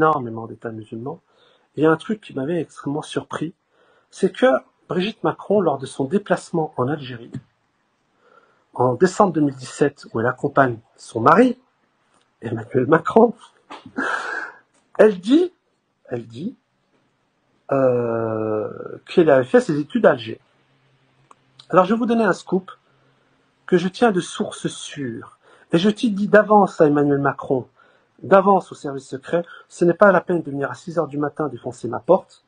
énormément d'États musulmans. Il y a un truc qui m'avait extrêmement surpris, c'est que Brigitte Macron, lors de son déplacement en Algérie, en décembre 2017, où elle accompagne son mari, Emmanuel Macron, elle dit qu'elle avait fait ses études à Alger. Alors je vais vous donner un scoop que je tiens de sources sûres. Et je te dis d'avance à Emmanuel Macron, d'avance au service secret, ce n'est pas la peine de venir à 6 heures du matin défoncer ma porte.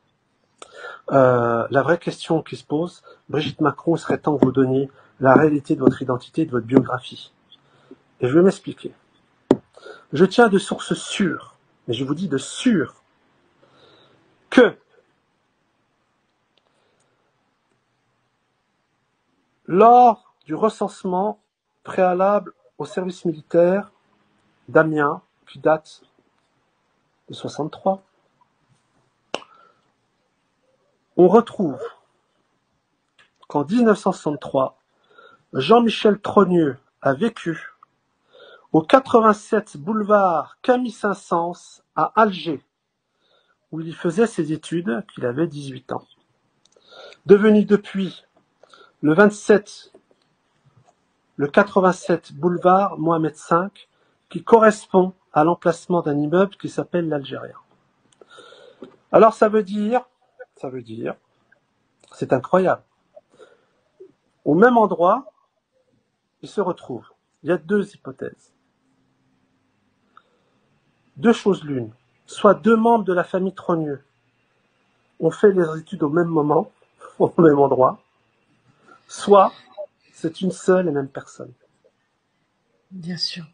La vraie question qui se pose, Brigitte Macron, il serait temps que vous donniez la réalité de votre identité, de votre biographie. Et je vais m'expliquer. Je tiens de sources sûres, et je vous dis de sûres, que lors du recensement préalable au service militaire d'Amiens, qui date de 63, on retrouve qu'en 1963, Jean-Michel Trogneux a vécu au 87 boulevard Camille Saint-Saëns à Alger, où il y faisait ses études, qu'il avait 18 ans. Devenu depuis le 87 boulevard Mohamed V, qui correspond à l'emplacement d'un immeuble qui s'appelle l'Algérien. Alors ça veut dire, c'est incroyable. Au même endroit, il se retrouve. Il y a deux hypothèses. Deux choses l'une. Soit deux membres de la famille Trogneux ont fait leurs études au même moment, au même endroit, soit c'est une seule et même personne. Bien sûr.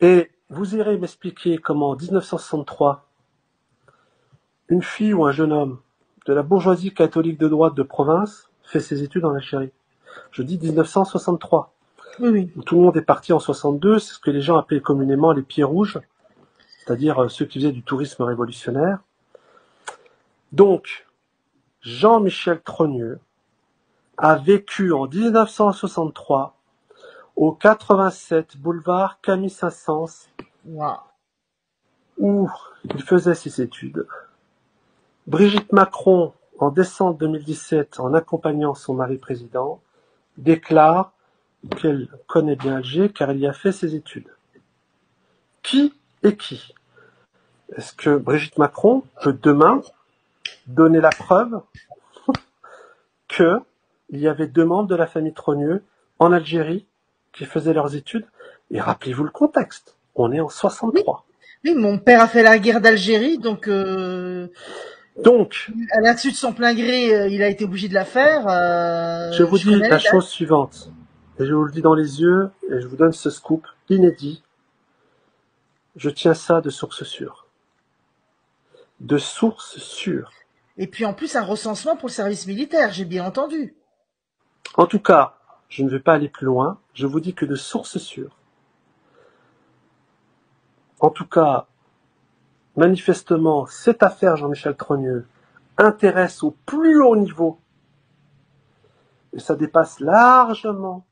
Et vous irez m'expliquer comment en 1963, une fille ou un jeune homme de la bourgeoisie catholique de droite de province fait ses études en Algérie. Je dis 1963. Oui. Tout le monde est parti en 62, c'est ce que les gens appelaient communément les pieds rouges, c'est-à-dire ceux qui faisaient du tourisme révolutionnaire. Donc, Jean-Michel Trogneux a vécu en 1963 au 87 boulevard Camille Saint-Saëns, Wow. où il faisait ses études. Brigitte Macron, en décembre 2017, en accompagnant son mari président, déclare qu'elle connaît bien Alger car elle y a fait ses études. Qui est qui? Est-ce que Brigitte Macron peut demain donner la preuve qu'il y avait deux membres de la famille Trogneux en Algérie qui faisaient leurs études? Et rappelez-vous le contexte, on est en 63. Oui, mon père a fait la guerre d'Algérie, donc à l'insu de son plein gré, il a été obligé de la faire. Je vous Je dis connais la les dates. chose suivante, et je vous le dis dans les yeux, et je vous donne ce scoop inédit. Je tiens ça de sources sûres. De sources sûres. Et puis en plus un recensement pour le service militaire, j'ai bien entendu. En tout cas, je ne vais pas aller plus loin, je vous dis que de sources sûres. En tout cas, manifestement, cette affaire Jean-Michel Trogneux intéresse au plus haut niveau, et ça dépasse largement,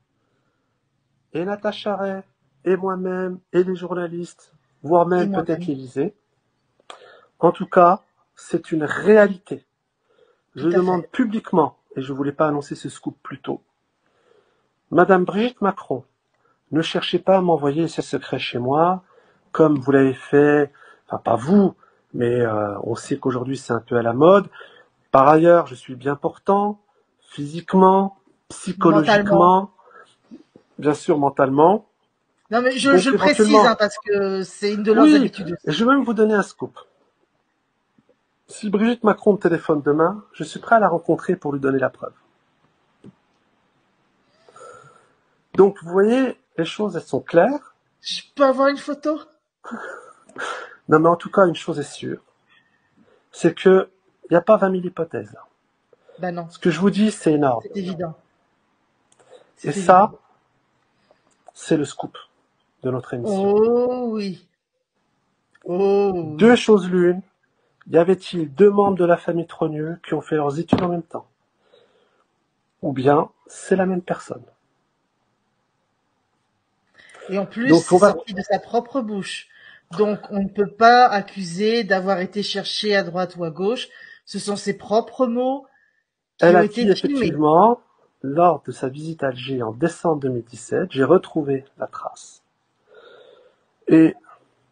et Natacha Ray, et moi-même, et les journalistes, voire Et même peut-être moi-même. l'Élysée. En tout cas, c'est une réalité. Je Tout à demande fait. publiquement, et je ne voulais pas annoncer ce scoop plus tôt, Madame Brigitte Macron, ne cherchez pas à m'envoyer ces secrets chez moi, comme vous l'avez fait, enfin pas vous, mais on sait qu'aujourd'hui c'est un peu à la mode. Par ailleurs, je suis bien portant, physiquement, Mentalement. psychologiquement, bien sûr mentalement. Non mais je Donc le précise éventuellement, parce que c'est une de leurs oui, habitudes et aussi. je vais même vous donner un scoop. Si Brigitte Macron me téléphone demain, je suis prêt à la rencontrer pour lui donner la preuve. Donc vous voyez, les choses elles sont claires. Je peux avoir une photo? Non mais en tout cas, une chose est sûre, c'est que il n'y a pas 20 000 hypothèses. Ben non, Ce que je vous dis, c'est énorme. c'est évident. Et C'est évident. ça, c'est le scoop de notre émission. Oh oui. Oh Deux oui. choses l'une, y avait-il deux membres de la famille Trogneux qui ont fait leurs études en même temps? Ou bien, c'est la même personne? Et en plus, Donc c'est on va... sorti de sa propre bouche. Donc, on ne peut pas accuser d'avoir été cherché à droite ou à gauche. Ce sont ses propres mots qui Elle ont a été dit filmés. effectivement, lors de sa visite à Alger en décembre 2017, j'ai retrouvé la trace. Et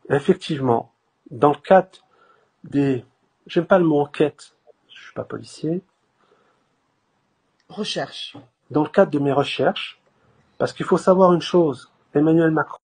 effectivement, dans le cadre des... J'aime pas le mot enquête, je suis pas policier. Recherche. Dans le cadre de mes recherches, parce qu'il faut savoir une chose, Emmanuel Macron